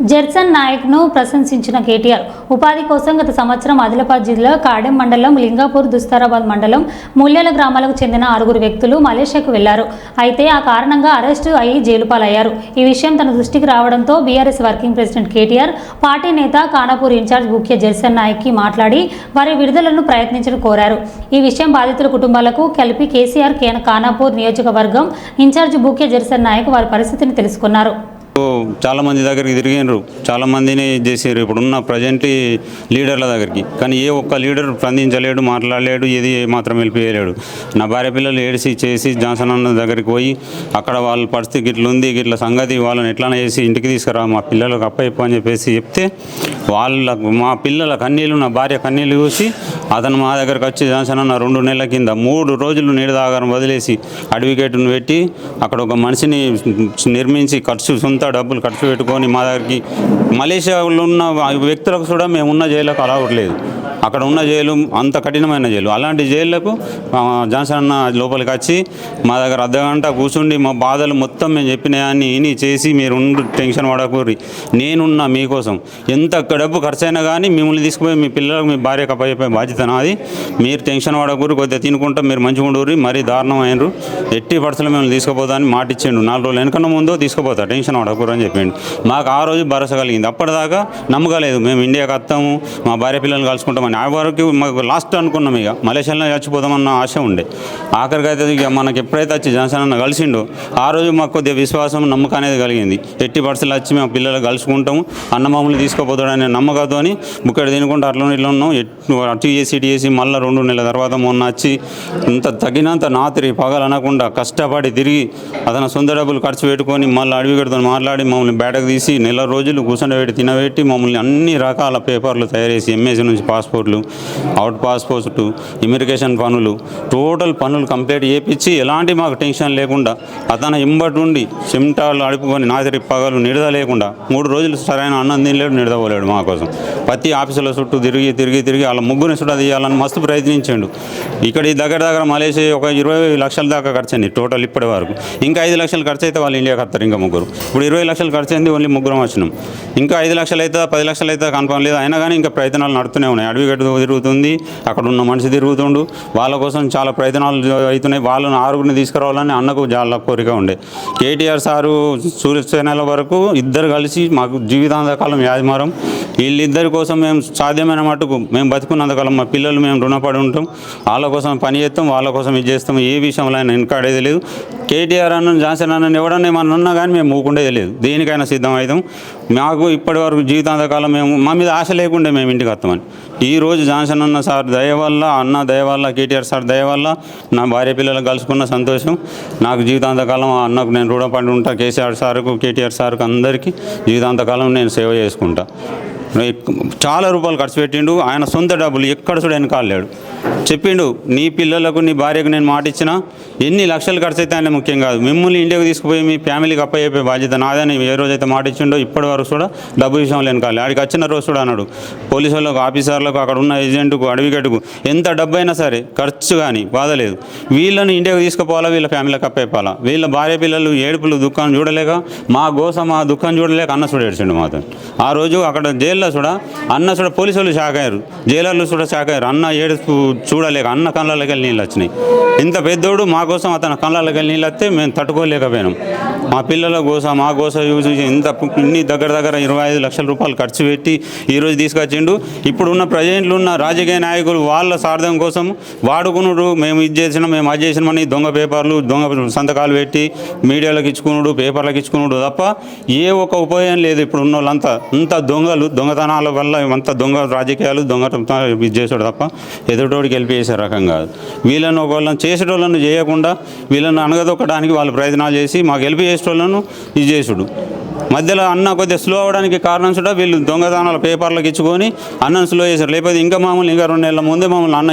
జెర్సన్ నాయక్ను ప్రశంసించిన కేటీఆర్ ఉపాధి కోసం గత సంవత్సరం ఆదిలాబాద్ జిల్లా కాడెం మండలం, లింగాపూర్, దుస్తారాబాద్ మండలం, ముల్యాల గ్రామాలకు చెందిన 6 వ్యక్తులు మలేషియాకు వెళ్లారు. అయితే ఆ కారణంగా అరెస్టు అయి జైలు పాలయ్యారు. ఈ విషయం తన దృష్టికి రావడంతో BRS working president KTR party నేత ఖానాపూర్ ఇన్ఛార్జ్ ముఖ్య జెర్సన్ నాయక్కి మాట్లాడి వారి విడుదలను ప్రయత్నించడం కోరారు. ఈ విషయం బాధితుల కుటుంబాలకు కలిపి కేసీఆర్ ఖానాపూర్ నియోజకవర్గం ఇన్ఛార్జ్ ముఖ్య జెర్సన్ నాయక్ వారి పరిస్థితిని తెలుసుకున్నారు. చాలా మంది దగ్గరికి తిరిగినారు, చాలా మందిని చేసారు ఇప్పుడున్న ప్రజెంట్ లీడర్ల దగ్గరికి. కానీ ఏ ఒక్క లీడర్ స్పందించలేడు, మాట్లాడలేడు, ఏది మాత్రం వెళ్ళిపోయలేడు. నా భార్య పిల్లలు ఏడిసి చేసి జాన్సన్ అన్న దగ్గరికి పోయి అక్కడ వాళ్ళ పరిస్థితి గిట్ల ఉంది, గిట్ల సంగతి, వాళ్ళని ఎట్లా చేసి ఇంటికి తీసుకురా, మా పిల్లలకు అప్పయ్యప్ప అని చెప్పేసి చెప్తే మా పిల్లల కన్నీళ్ళు, నా భార్య కన్నీళ్ళు చూసి అతను మా దగ్గరకు వచ్చి జాన్సన్ అన్న 2 నెలల కింద 3 రోజులు నీడదాగారం వదిలేసి అడ్వకేట్ను పెట్టి అక్కడ ఒక మనిషిని నిర్మించి సొంత డబ్బులు ఖర్చు పెట్టుకొని మా దగ్గరికి మలేషియాలో ఉన్న వ్యక్తులకు కూడా మేము ఉన్న జైలుకు అలవట్లేదు. అక్కడ ఉన్న జైలు అంత కఠినమైన జైలు. అలాంటి జైళ్లకు జాన్సన్ అన్న లోపలికి వచ్చి మా దగ్గర అర్ధగంట కూర్చుండి మా బాధలు మొత్తం మేము చెప్పినాయని ఇని చేసి మీరు టెన్షన్ పడకూరి, నేనున్నా మీకోసం, ఎంత డబ్బు ఖర్చు అయినా కానీ మిమ్మల్ని తీసుకుపోయి మీ పిల్లలకు మీ భార్యకు అప్పయ్యే బాధ్యత నాది, మీరు టెన్షన్ పడకూరి, కొద్దిగా తినుకుంటా మీరు మంచిగా ఉండూరి, మరీ దారుణం అయినరు, ఎట్టి పరిస్థితుల్లో మిమ్మల్ని తీసుకుపోతా అని మాట ఇచ్చిండు. 4 రోజులు వెనకన్నా ముందో తీసుకుపోతా, టెన్షన్ పడకూరు అని చెప్పిండు. మాకు ఆ రోజు భరోసా కలిగింది. అప్పటిదాకా నమ్మకలేదు, మేము ఇండియాకి వస్తాము, మా భార్య పిల్లల్ని కలుసుకుంటామని. ఆ వరకు మాకు లాస్ట్ అనుకున్నాం, ఇక మలేషియాలో చచ్చిపోతామన్న ఆశ ఉండే. ఆఖరికి అయితే ఇక మనకి ఎప్పుడైతే వచ్చి జాన్సన్ అన్న కలిసిండో ఆ రోజు మాకు కొద్దిగా విశ్వాసం, నమ్మకం అనేది కలిగింది. ఎట్టి పరిస్థితులు వచ్చి మేము పిల్లలు కలుసుకుంటాము, అన్న మమ్మల్ని తీసుకుపోతాడనే నమ్మకంతో అని ముక్కడి తినుకుంటూ అట్లా ఇట్లా ఉన్నాం. అటు చేసి మళ్ళీ 2 నెలల తర్వాత మొన్న వచ్చి ఇంత తగినంత రాత్రి పగలు అనకుండా కష్టపడి తిరిగి అతను సొంత డబ్బులు ఖర్చు పెట్టుకొని మళ్ళీ అడవిగడితో మాట్లాడి మమ్మల్ని బయటకు తీసి 4 రోజులు కూర్చొని తినబెట్టి మమ్మల్ని అన్ని రకాల పేపర్లు తయారు చేసి ఎంఎస్సీ నుంచి పాస్పోర్ట్లు, అవుట్ పాస్పోర్ట్, ఇమిగ్రేషన్ పనులు, టోటల్ పనులు కంప్లీట్ చేయించి ఎలాంటి మాకు టెన్షన్ లేకుండా అతను ఇంబటి ఉండి చెమటాలు అడుపుకొని నాదిరి పగలు నిడద లేకుండా 3 రోజులు సరైన అన్నం తినలేడు, నిడదపోలేడు మా కోసం. ప్రతి ఆఫీసుల చుట్టూ తిరిగి వాళ్ళ ముగ్గురిని సుడా తీయాలని మస్తు ప్రయత్నించాడు. ఇక్కడ ఈ దగ్గర మలేషియా ఒక 20 లక్షల దాకా ఖర్చు అయింది టోటల్ ఇప్పటి వరకు. ఇంకా 5 లక్షలు ఖర్చు అయితే వాళ్ళు ఇండియాకి వస్తారు, ఇంకా ముగ్గురు. ఇప్పుడు 20 లక్షలు ఖర్చు అయింది, ఓన్లీ ముగ్గురం వచ్చినాం. ఇంకా 5 లక్షలు అవుతుందా 10 లక్షలు అవుతుందా కన్ఫర్మ్ లేదు. అయినా కానీ ఇంకా ప్రయత్నాలు నడుతూనే ఉన్నాయి. అడవిగట్టు తిరుగుతుంది, అక్కడ ఉన్న మనిషి తిరుగుతుండు, వాళ్ళ కోసం చాలా ప్రయత్నాలు అవుతున్నాయి. వాళ్ళని 6గురిని తీసుకురావాలని అన్నకు చాలా కోరిక ఉండే. కేటీఆర్ సారు సూర్యసేనల వరకు ఇద్దరు కలిసి మాకు జీవితాంతకాలం యాజమారం. వీళ్ళిద్దరి కోసం మేము సాధ్యమైన మటుకు మేము బతుకున్నంతకాలం మా పిల్లలు మేము రుణపడి ఉంటాం, వాళ్ళ కోసం పని చేస్తాం, వాళ్ళ కోసం ఇది చేస్తాం. ఏ విషయంలో అయినా వెనకాడేది లేదు. కేటీఆర్ అన్న, జాన్సన్ అన్న ఎవడన్నా ఏమన్నా ఉన్నా కానీ మేము మూకుండేది లేదు, దేనికైనా సిద్ధం అవుతాం. మాకు ఇప్పటి వరకు జీవితాంతకాలం మేము మా మీద ఆశ లేకుండే మేము ఇంటికి వస్తామని. ఈరోజు జాన్సన్ అన్న సార్ దయ వల్ల, అన్న దయ వల్ల, కేటీఆర్ సార్ దయ వల్ల నా భార్య పిల్లలకు కలుసుకున్న సంతోషం. నాకు జీవితాంతకాలం అన్నకు నేను రుణపడి ఉంటా. కేసీఆర్ సార్కు, కేటీఆర్ సార్కు అందరికీ జీవితాంతకాలం నేను సేవ చేసుకుంటా. చాలా రూపాయలు ఖర్చు పెట్టిండు, ఆయన సొంత డబ్బులు ఎక్కడ చూడ వెనకాలేడు. చెప్పిండు, నీ పిల్లలకు నీ భార్యకు నేను మాట ఇచ్చినా ఎన్ని లక్షలు ఖర్చు అయితే ఆయన ముఖ్యం కాదు, మిమ్మల్ని ఇండియాకి తీసుకుపోయి మీ ఫ్యామిలీకి అప్పయ్యే బాధ్యత నాదని ఏ రోజైతే మాట ఇచ్చిండో ఇప్పటి వరకు కూడా డబ్బు విషయంలో వెనకాలి. ఆడికి వచ్చిన రోజు కూడా అన్నాడు, పోలీసు వాళ్ళకు, ఆఫీసర్లకు, అక్కడ ఉన్న ఏజెంట్కు, అడవిగట్టుకు ఎంత డబ్బు అయినా సరే ఖర్చు కానీ బాధలేదు, వీళ్ళని ఇండియాకి తీసుకుపోవాలా, వీళ్ళ ఫ్యామిలీకి అప్పయ్యాలా. వీళ్ళ భార్య పిల్లలు ఏడుపులు దుఃఖం చూడలేక, మా దుఃఖం చూడలేక అన్న చూడ ఏడ్చిండు మాతో. ఆ రోజు అక్కడ జైల్లో చూడా అన్న చూడ పోలీసు వాళ్ళు షాక్ అయ్యారు, జైలర్లు కూడా షాక్ అయ్యారు. అన్న ఏడుపు చూడలేక అన్న కళ్ళకి వెళ్ళి నీళ్ళు వచ్చినాయి. ఇంత పెద్దోడు మా కోసం అతని కళ్ళకి వెళ్ళి నీళ్ళు వస్తే మేము తట్టుకోలేకపోయినాం. మా పిల్లల కోసం, మా కోసం చూసి ఇన్ని దగ్గర 25 లక్షల రూపాయలు ఖర్చు పెట్టి ఈరోజు తీసుకొచ్చిండు. ఇప్పుడున్న ప్రజెంట్లు ఉన్న రాజకీయ నాయకులు వాళ్ళ స్వార్థం కోసం వాడుకున్నాడు. మేము ఇది చేసినాం, మేము అది చేసినామని దొంగ పేపర్లు, దొంగ సంతకాలు పెట్టి మీడియాలకు ఇచ్చుకున్నాడు, పేపర్లకు ఇచ్చుకున్నాడు తప్ప ఏ ఒక్క ఉపయోగం లేదు. ఇప్పుడు ఉన్న వాళ్ళంతా అంత దొంగతనాల వల్ల అంత దొంగ రాజకీయాలు, ఇది చేసాడు తప్ప ఎదుటోడికి వెళ్ళి చేసే రకం కాదు. వీళ్ళని ఒకళ్ళని చేసేటోళ్ళను చేయకుండా వీళ్ళని అనగదొక్కడానికి వాళ్ళు ప్రయత్నాలు చేసి మాకు హెల్ప్ చేసేటోళ్ళను ఇది చేసుడు. మధ్యలో అన్న కొద్దిగా స్లో అవ్వడానికి కారణం కూడా వీళ్ళు దొంగతనాల పేపర్లకు ఇచ్చుకొని అన్నను స్లో చేశారు. లేకపోతే ఇంకా 2 నెలల ముందే అన్న